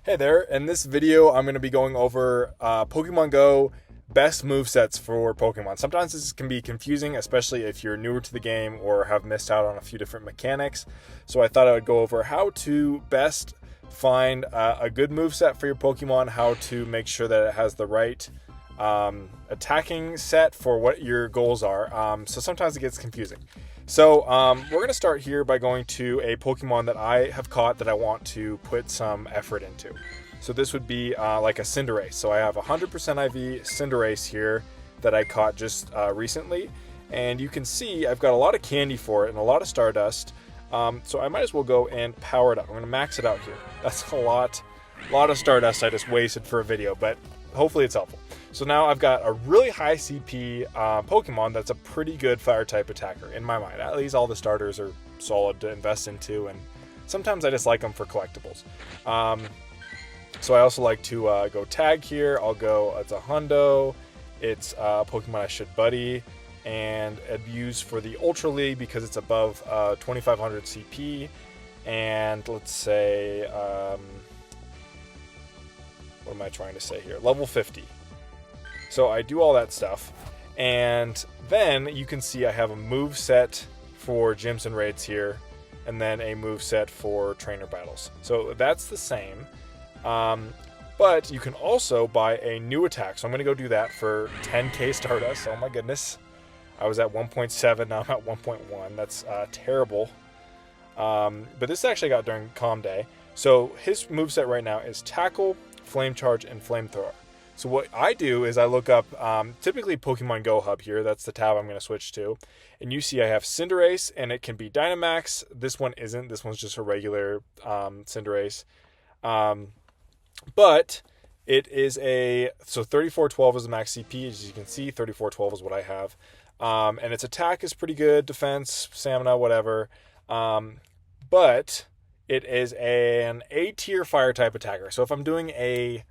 Hey there, in this video I'm going to be going over Pokemon Go best movesets for Pokemon. Sometimes this can be confusing, especially if you're newer to the game or have missed out on a few different mechanics. So I thought I would go over how to best find a good moveset for your Pokemon, how to make sure that it has the right attacking set for what your goals are. So sometimes it gets confusing. So we're going to start here by going to a Pokemon that I have caught that I want to put some effort into. So this would be like a Cinderace. So I have 100% IV Cinderace here that I caught just recently. And you can see I've got a lot of candy for it and a lot of Stardust. So I might as well go and power it up. I'm going to max it out here. That's a lot of Stardust I just wasted for a video, but hopefully it's helpful. So now I've got a really high CP Pokemon that's a pretty good fire type attacker in my mind. At least all the starters are solid to invest into, and sometimes I just like them for collectibles. So I also like to go tag here. I'll go, it's a Hundo, it's a Pokemon I should buddy, and abuse for the Ultra League because it's above 2500 CP, and let's say, what am I trying to say here? Level 50. So I do all that stuff, and then you can see I have a move set for gyms and raids here, and then a move set for trainer battles. So that's the same, but you can also buy a new attack. So I'm going to go do that for 10k Stardust. Oh my goodness. I was at 1.7, now I'm at 1.1. That's terrible. But this actually got during Calm Day. So his moveset right now is Tackle, Flame Charge, and Flamethrower. So what I do is I look up, typically Pokemon Go Hub here, that's the tab I'm going to switch to. And you see I have Cinderace, and it can be Dynamax. This one isn't, this one's just a regular Cinderace. But it is so 3412 is the max CP, as you can see, 3412 is what I have. And its attack is pretty good, defense, stamina, whatever. But it is an A-tier fire type attacker. So if I'm doing a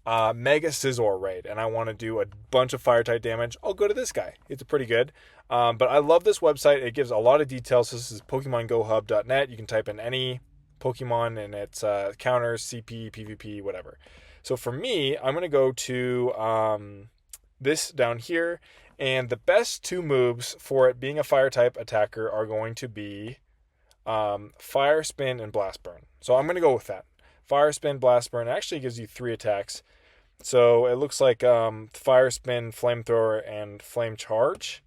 Mega Scizor raid and I want to do a bunch of fire type damage, I'll go to this guy. It's pretty good. But I love this website. It gives a lot of details. This is PokemonGoHub.net. You can type in any Pokemon and it's counters, CP, PvP, whatever. So for me, I'm going to go to this down here. And the best two moves for it being a fire type attacker are going to be Fire Spin and Blast Burn. So I'm going to go with that. Fire Spin, Blast Burn actually gives you 3 attacks. So it looks like Fire Spin, Flamethrower, and Flame Charge.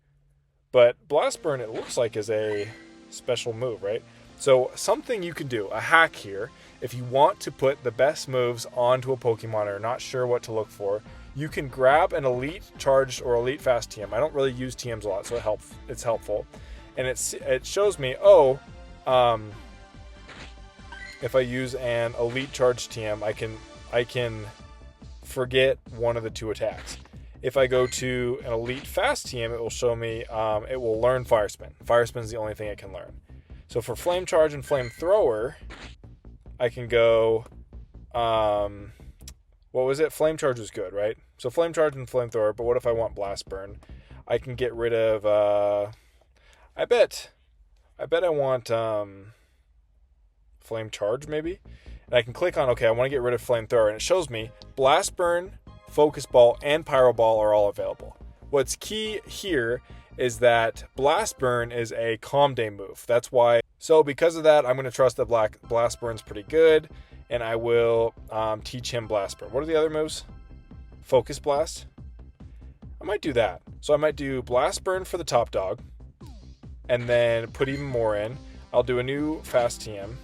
But Blast Burn, it looks like, is a special move, right? So something you can do, a hack here, if you want to put the best moves onto a Pokemon or not sure what to look for, you can grab an Elite Charged or Elite Fast TM. I don't really use TMs a lot, so it's helpful. And it shows me, if I use an Elite Charge TM, I can forget one of the 2 attacks. If I go to an Elite Fast TM, it will show me, it will learn Fire Spin. Fire Spin is the only thing it can learn. So for Flame Charge and Flamethrower, I can go, what was it? Flame Charge was good, right? So Flame Charge and Flamethrower, but what if I want Blast Burn? I can get rid of, I bet I want, Flame Charge maybe, and I can click on okay, I want to get rid of Flamethrower, and it shows me Blast Burn, Focus Ball, and Pyro Ball are all available. What's key here is that Blast Burn is a Calm Day move. That's why. So because of that, I'm going to trust that Blast Burn's pretty good, and I will teach him Blast Burn. What are the other moves? Focus Blast. I might do that. So I might do Blast Burn for the top dog, and then put even more in. I'll do a new Fast TM.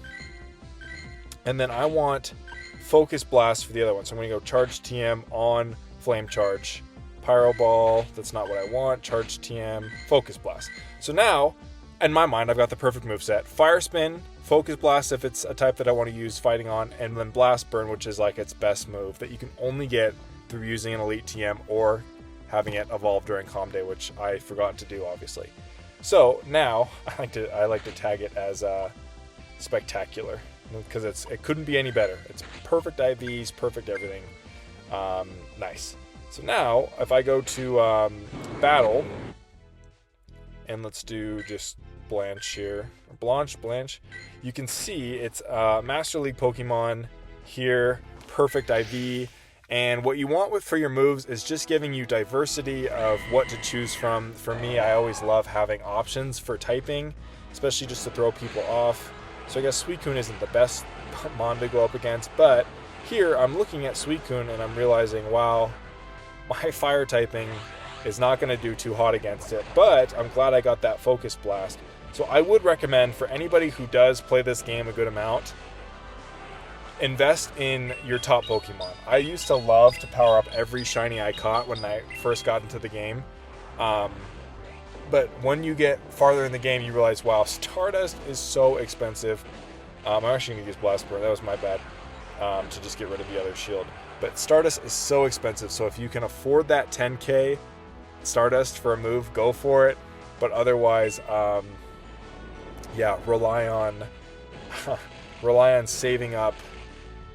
And then I want Focus Blast for the other one. So I'm going to go Charge TM on Flame Charge. Pyro Ball, that's not what I want. Charge TM, Focus Blast. So now, in my mind, I've got the perfect moveset. Fire Spin, Focus Blast if it's a type that I want to use fighting on, and then Blast Burn, which is like its best move that you can only get through using an Elite TM or having it evolve during Calm Day, which I forgot to do, obviously. So now, I like to tag it as Spectacular. Because it couldn't be any better. It's perfect IVs, perfect everything. Nice. So now, if I go to Battle, and let's do just Blanche here. Blanche. You can see it's Master League Pokemon here, perfect IV. And what you want for your moves is just giving you diversity of what to choose from. For me, I always love having options for typing, especially just to throw people off. So I guess Suicune isn't the best mon to go up against, but here I'm looking at Suicune and I'm realizing, wow, my fire typing is not going to do too hot against it, but I'm glad I got that Focus Blast. So I would recommend for anybody who does play this game a good amount, invest in your top Pokemon. I used to love to power up every shiny I caught when I first got into the game. But when you get farther in the game, you realize, wow, Stardust is so expensive. I'm actually going to use Blast Burn. That was my bad, to just get rid of the other shield. But Stardust is so expensive, so if you can afford that 10k Stardust for a move, go for it. But otherwise, yeah, rely on saving up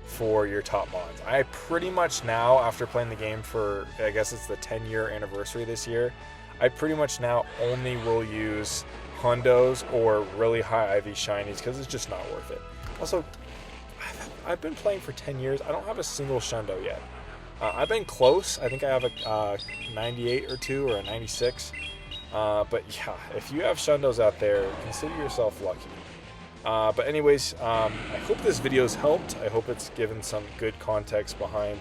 for your top mons. I pretty much now, after playing the game for, I guess it's the 10-year anniversary this year, I pretty much now only will use Hundos or really high IV shinies because it's just not worth it. Also, I've been playing for 10 years. I don't have a single Shundo yet. I've been close. I think I have a 98 or 2 or a 96. But yeah, if you have Shundos out there, consider yourself lucky. But anyways, I hope this video's helped. I hope it's given some good context behind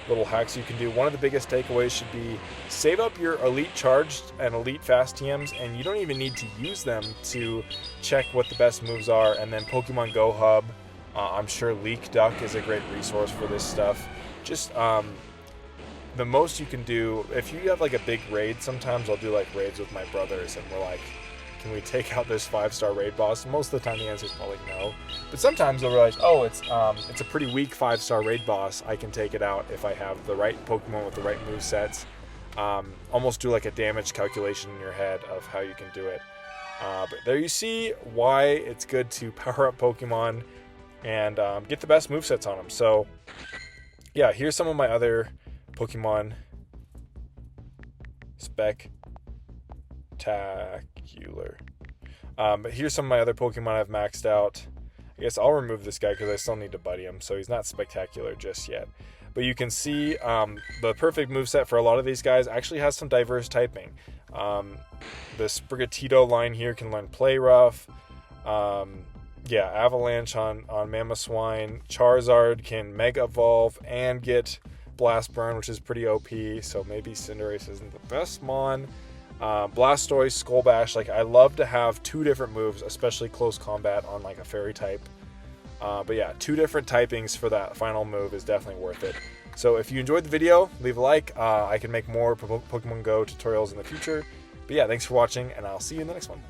little hacks you can do. One of the biggest takeaways should be save up your elite charged and elite fast TMs, and you don't even need to use them to check what the best moves are. And then Pokemon Go Hub, I'm sure Leak Duck is a great resource for this stuff. Just the most you can do, if you have like a big raid, sometimes I'll do like raids with my brothers and we're like, can we take out this 5-star raid boss? Most of the time the answer is probably no. But sometimes they'll realize, oh, it's a pretty weak 5-star raid boss. I can take it out if I have the right Pokemon with the right movesets. Almost do like a damage calculation in your head of how you can do it. But there you see why it's good to power up Pokemon and get the best movesets on them. So yeah, here's some of my other Pokemon spectacular. But here's some of my other Pokemon I've maxed out. I guess I'll remove this guy because I still need to buddy him, so he's not spectacular just yet. But you can see the perfect moveset for a lot of these guys actually has some diverse typing. The Sprigatito line here can learn Play Rough. Yeah, Avalanche on Mamoswine. Charizard can Mega Evolve and get Blast Burn, which is pretty OP, so maybe Cinderace isn't the best mon. Blastoise, Skull Bash, like I love to have 2 different moves, especially close combat on like a fairy type. But yeah, 2 different typings for that final move is definitely worth it. So if you enjoyed the video, leave a like. I can make more Pokemon Go tutorials in the future. But yeah, thanks for watching, and I'll see you in the next one.